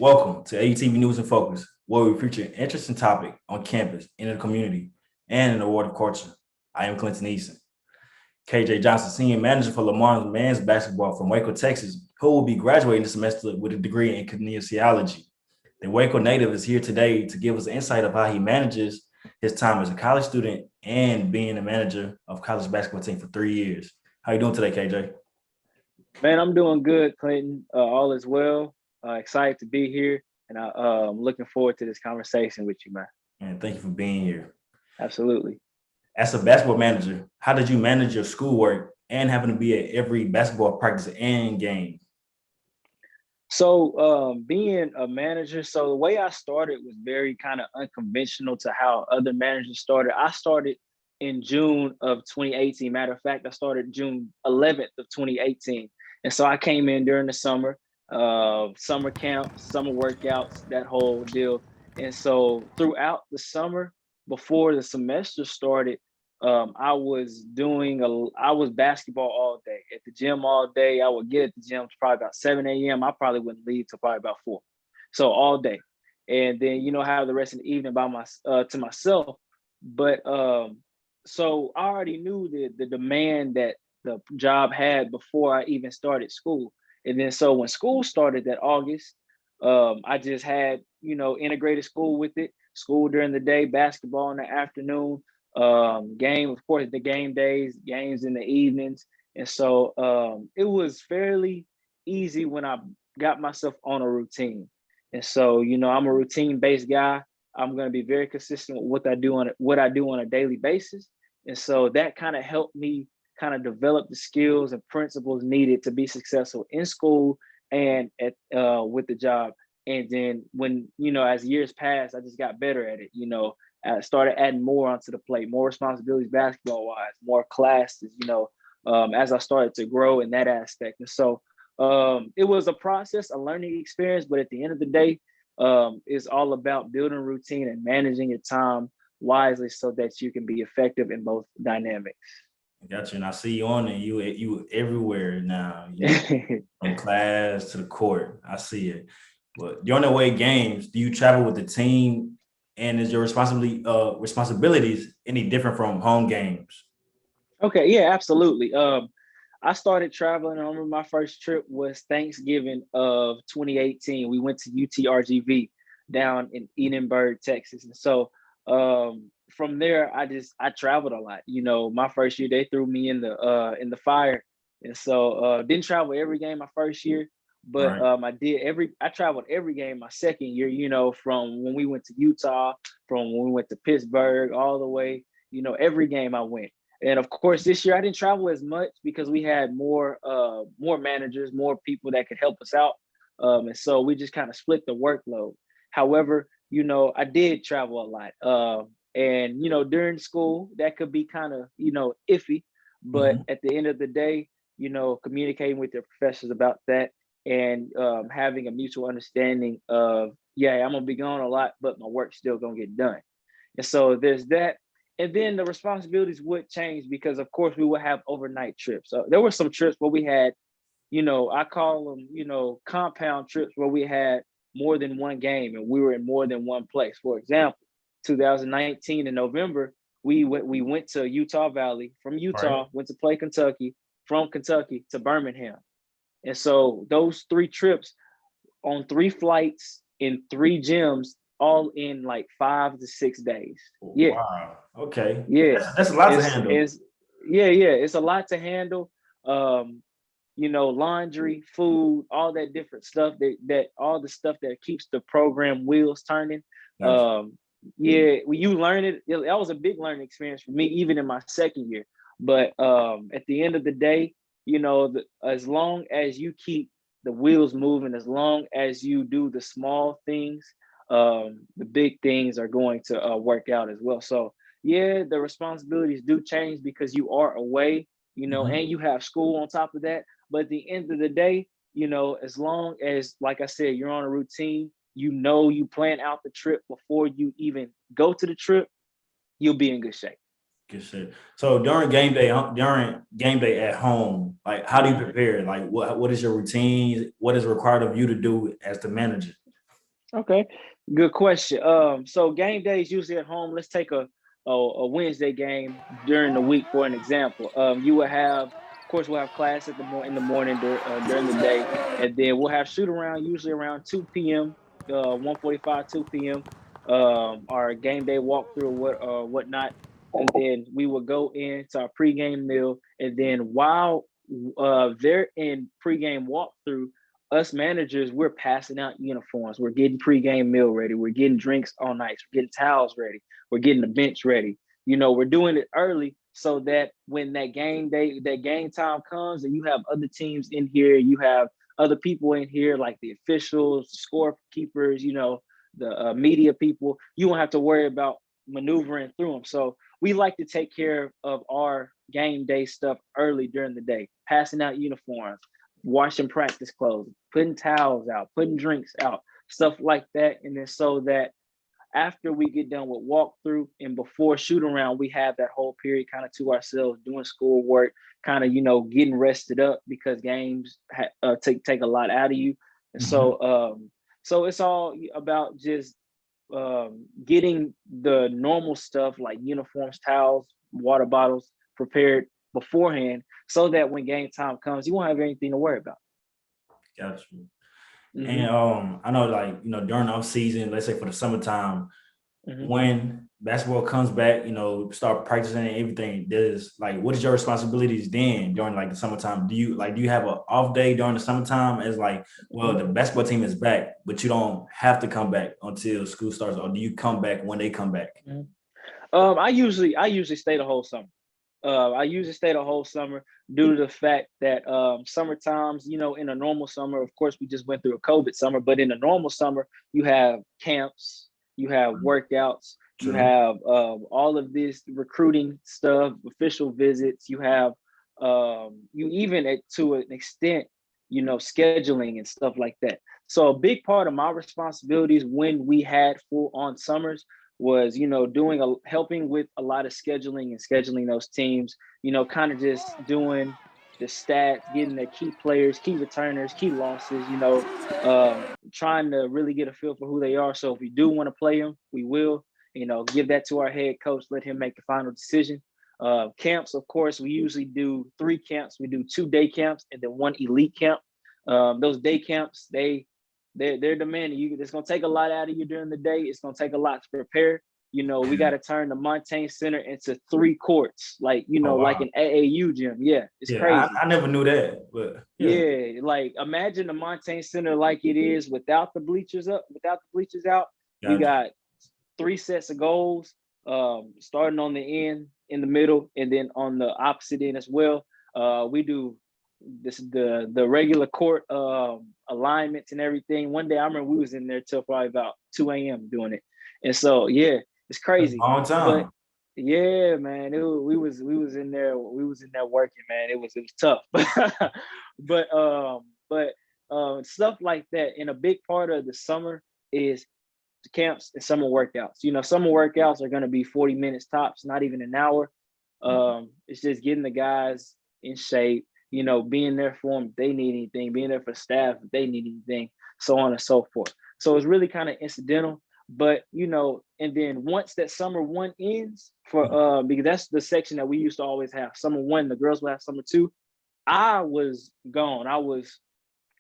Welcome to LUTV News and Focus, where we feature an interesting topic on campus, in the community, and in the world of culture. I am Clinton Essien. KJ Johnson, Senior Manager for Lamar men's basketball from Waco, Texas, who will be graduating this semester with a degree in kinesiology. The Waco native is here today to give us an insight of how he manages his time as a college student and being the manager of college basketball team for 3 years. How you doing today, KJ? Man, I'm doing good, Clinton. All is well. Excited to be here, and I'm looking forward to this conversation with you, man. And thank you for being here. Absolutely. As a basketball manager, how did you manage your schoolwork and having to be at every basketball practice and game? So being a manager, so the way I started was very kind of unconventional to how other managers started. I started in June of 2018. Matter of fact, I started June 11th of 2018. And so I came in during the summer camp, summer workouts, that whole deal. And so throughout the summer, before the semester started, I was basketball all day at the gym all day. I would get at the gym to probably about 7 a.m. I probably wouldn't leave till probably about 4. So all day. And then, have the rest of the evening to myself. But so I already knew the demand that the job had before I even started school. And then so when school started that August, I just had, integrated school with it, school during the day, basketball in the afternoon, game, of course, the game days, games in the evenings. And so it was fairly easy when I got myself on a routine. And so, I'm a routine-based guy. I'm going to be very consistent with what I do on a daily basis. And so that kind of helped me kind of develop the skills and principles needed to be successful in school and with the job. And then when, as years passed, I just got better at it. I started adding more onto the plate, more responsibilities basketball wise, more classes, as I started to grow in that aspect. And so it was a process, a learning experience, but at the end of the day, it's all about building routine and managing your time wisely so that you can be effective in both dynamics. Got you. And I see you on it. You everywhere now, from class to the court. I see it. But during the away games, do you travel with the team? And is your responsibilities any different from home games? Okay, yeah, absolutely. I started traveling. I remember my first trip was Thanksgiving of 2018. We went to UTRGV down in Edinburgh, Texas. And so from there, I traveled a lot. My first year they threw me in the fire, and so didn't travel every game my first year, but right. I traveled every game my second year. From when we went to Utah, from when we went to Pittsburgh, all the way. Every game I went, and of course this year I didn't travel as much because we had more managers, more people that could help us out, and so we just kind of split the workload. However, I did travel a lot. And, during school, that could be kind of, iffy. But at the end of the day, communicating with your professors about that and having a mutual understanding of, yeah, I'm going to be gone a lot, but my work's still going to get done. And so there's that. And then the responsibilities would change because, of course, we would have overnight trips. So there were some trips where we had, I call them, compound trips where we had more than one game and we were in more than one place. For example, 2019 in November, we went to Utah Valley. From Utah, right. Went to play Kentucky. From Kentucky to Birmingham. And so those 3 trips on 3 flights in 3 gyms, all in like 5 to 6 days. Yeah. Wow. Okay. Yeah. That's a lot to handle. It's a lot to handle. Laundry, food, all that different stuff that all the stuff that keeps the program wheels turning. Gotcha. When you learn it, that was a big learning experience for me, even in my second year. But at the end of the day, as long as you keep the wheels moving, as long as you do the small things, the big things are going to work out as well. So yeah, the responsibilities do change because you are away, and you have school on top of that. But at the end of the day, as long as, like I said, you're on a routine, you plan out the trip before you even go to the trip, you'll be in good shape. Good shit. So during game day at home, like how do you prepare? Like what is your routine? What is required of you to do as the manager? Okay, good question. So game days usually at home. Let's take a Wednesday game during the week for an example. You will have, of course, we'll have class in the morning during the day, and then we'll have shoot around usually around 2 p.m. 1:45, 2 p.m. Our game day walkthrough whatnot, and then we will go into our pregame meal, and then while they're in pregame walkthrough, us managers, we're passing out uniforms. We're getting pregame meal ready. We're getting drinks on ice. We're getting towels ready. We're getting the bench ready. We're doing it early so that when that game time comes and you have other teams in here, you have other people in here like the officials, the scorekeepers, the media people, you won't have to worry about maneuvering through them. So we like to take care of our game day stuff early during the day, passing out uniforms, washing practice clothes, putting towels out, putting drinks out, stuff like that. And then so that after we get done with walkthrough and before shoot around, we have that whole period kind of to ourselves, doing schoolwork, kind of, getting rested up because games take a lot out of you. And so it's all about just getting the normal stuff like uniforms, towels, water bottles prepared beforehand so that when game time comes, you won't have anything to worry about. Gotcha. And I know, like, during off season, let's say for the summertime, when basketball comes back, start practicing and everything, what is your responsibilities then during like the summertime? Do you have an off day during the summertime as like, well, the basketball team is back, but you don't have to come back until school starts, or do you come back when they come back? I usually stay the whole summer. I usually stay the whole summer due to the fact that summer times, in a normal summer, of course, we just went through a COVID summer, but in a normal summer, you have camps, you have workouts, you have all of this recruiting stuff, official visits, you have you even to an extent, scheduling and stuff like that. So a big part of my responsibilities when we had full on summers was helping with a lot of scheduling and scheduling those teams, kind of just doing the stats, getting the key players, key returners, key losses, trying to really get a feel for who they are. So if we do want to play them, we will, give that to our head coach, let him make the final decision. Camps, of course, we usually do 3 camps. We do 2 day camps and then 1 elite camp. Those day camps, they're demanding. It's gonna take a lot out of you during the day. It's gonna take a lot to prepare. We got to turn the Montaigne Center into 3 courts, like wow. Like an AAU gym. Yeah, it's crazy. I never knew that, but yeah, like imagine the Montaigne Center like it is without the bleachers out. Gotcha. We got 3 sets of goals, starting on the end, in the middle, and then on the opposite end as well. We do the regular court alignments and everything. One day I remember we was in there till probably about 2 a.m. doing it. And so yeah, it's crazy. Long time. But yeah, man, we was in there working, man. It was tough. but stuff like that. And a big part of the summer is the camps and summer workouts. Summer workouts are gonna be 40 minutes tops, not even an hour. It's just getting the guys in shape, being there for them if they need anything, being there for staff if they need anything, so on and so forth. So it's really kind of incidental. But and then once that summer 1 ends, because that's the section that we used to always have. Summer 1, the girls will have summer 2. I was gone. I was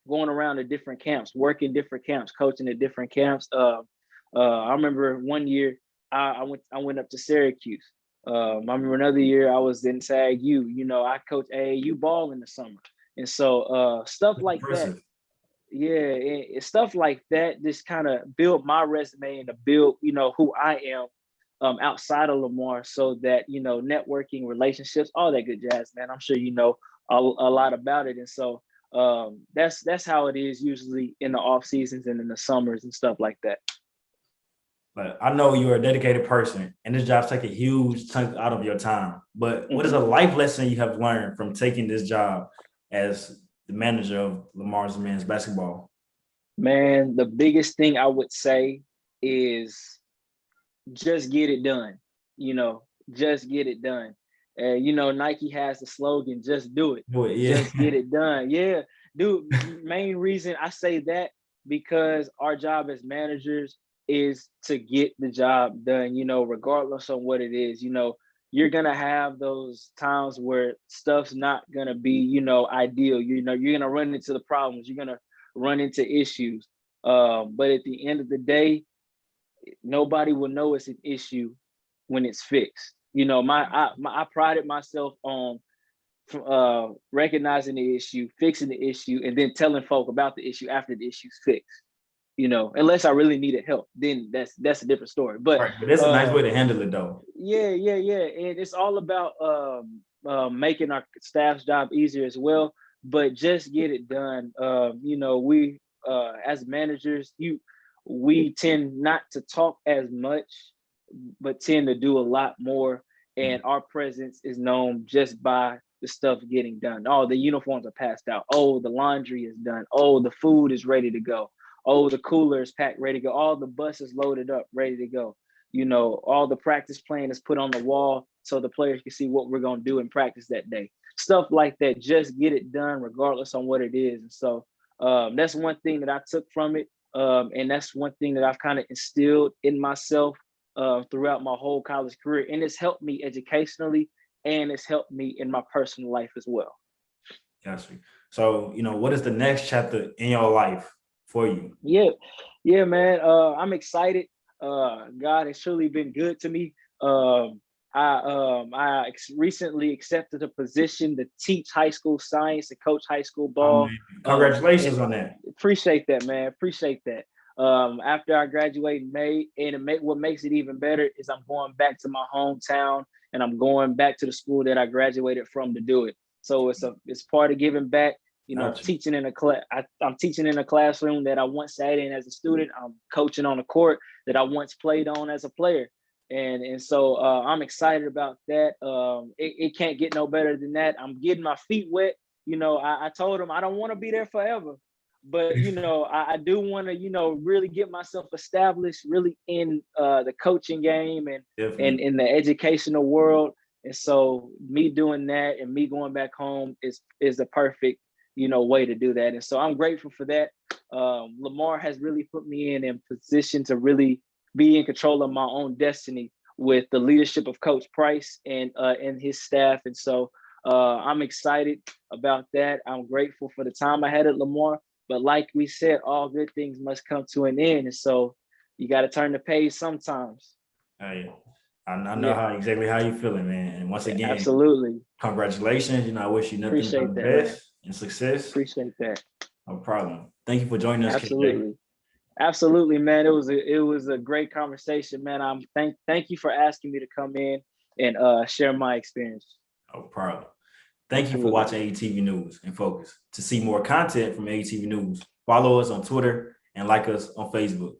going around to different camps, working different camps, coaching at different camps. I remember one year I went up to Syracuse. I remember another year I was in SAG U. I coach AAU ball in the summer, and so stuff like that. Yeah, stuff like that just kind of build my resume and to build, who I am outside of Lamar, so that networking, relationships, all that good jazz, man. I'm sure a lot about it, and so that's how it is usually in the off seasons and in the summers and stuff like that. But I know you're a dedicated person, and this job's take a huge chunk out of your time. But what is a life lesson you have learned from taking this job as the manager of Lamar's men's basketball? Man, the biggest thing I would say is just get it done. Just get it done. Nike has the slogan, just do it. Do it, yeah. Just get it done. Yeah, dude, main reason I say that because our job as managers is to get the job done, regardless of what it is. You're gonna have those times where stuff's not gonna be, ideal. You're gonna run into the problems, you're gonna run into issues. But at the end of the day, nobody will know it's an issue when it's fixed. I prided myself on recognizing the issue, fixing the issue, and then telling folk about the issue after the issue's fixed. Unless I really needed help, then that's a different story. But right, but that's a nice way to handle it, though. Yeah. And it's all about making our staff's job easier as well. But just get it done. We as managers, we tend not to talk as much, but tend to do a lot more. And our presence is known just by the stuff getting done. Oh, the uniforms are passed out. Oh, the laundry is done. Oh, the food is ready to go. Oh, the cooler is packed, ready to go. All the buses loaded up, ready to go. All the practice plan is put on the wall so the players can see what we're going to do in practice that day. Stuff like that. Just get it done regardless on what it is. And so that's one thing that I took from it. And that's one thing that I've kind of instilled in myself throughout my whole college career. And it's helped me educationally, and it's helped me in my personal life as well. Gotcha. So, what is the next chapter in your life for you? Yeah, man. I'm excited. God has surely been good to me. I recently accepted a position to teach high school science and coach high school ball. Congratulations on that. Appreciate that, man. Appreciate that. After I graduate in May, and what makes it even better is I'm going back to my hometown, and I'm going back to the school that I graduated from to do it. So it's part of giving back. Gotcha. Teaching in a class. I'm teaching in a classroom that I once sat in as a student. I'm coaching on a court that I once played on as a player. And so I'm excited about that. It can't get no better than that. I'm getting my feet wet. I told them I don't want to be there forever, but I do want to really get myself established really in the coaching game and in the educational world. And so me doing that and me going back home is a perfect way to do that. And so I'm grateful for that. Lamar has really put me in position to really be in control of my own destiny with the leadership of Coach Price and his staff. And so I'm excited about that. I'm grateful for the time I had at Lamar. But like we said, all good things must come to an end. And so you got to turn the page sometimes. I know exactly how you're feeling, man. And once again, absolutely. Congratulations. I wish you nothing but the best and success. Appreciate that. No problem. Thank you for joining us. Absolutely. KJ. Absolutely, man. It was a great conversation, man. Thank you for asking me to come in and share my experience. No problem. Thank you for watching ATV News in Focus. To see more content from ATV News, follow us on Twitter and like us on Facebook.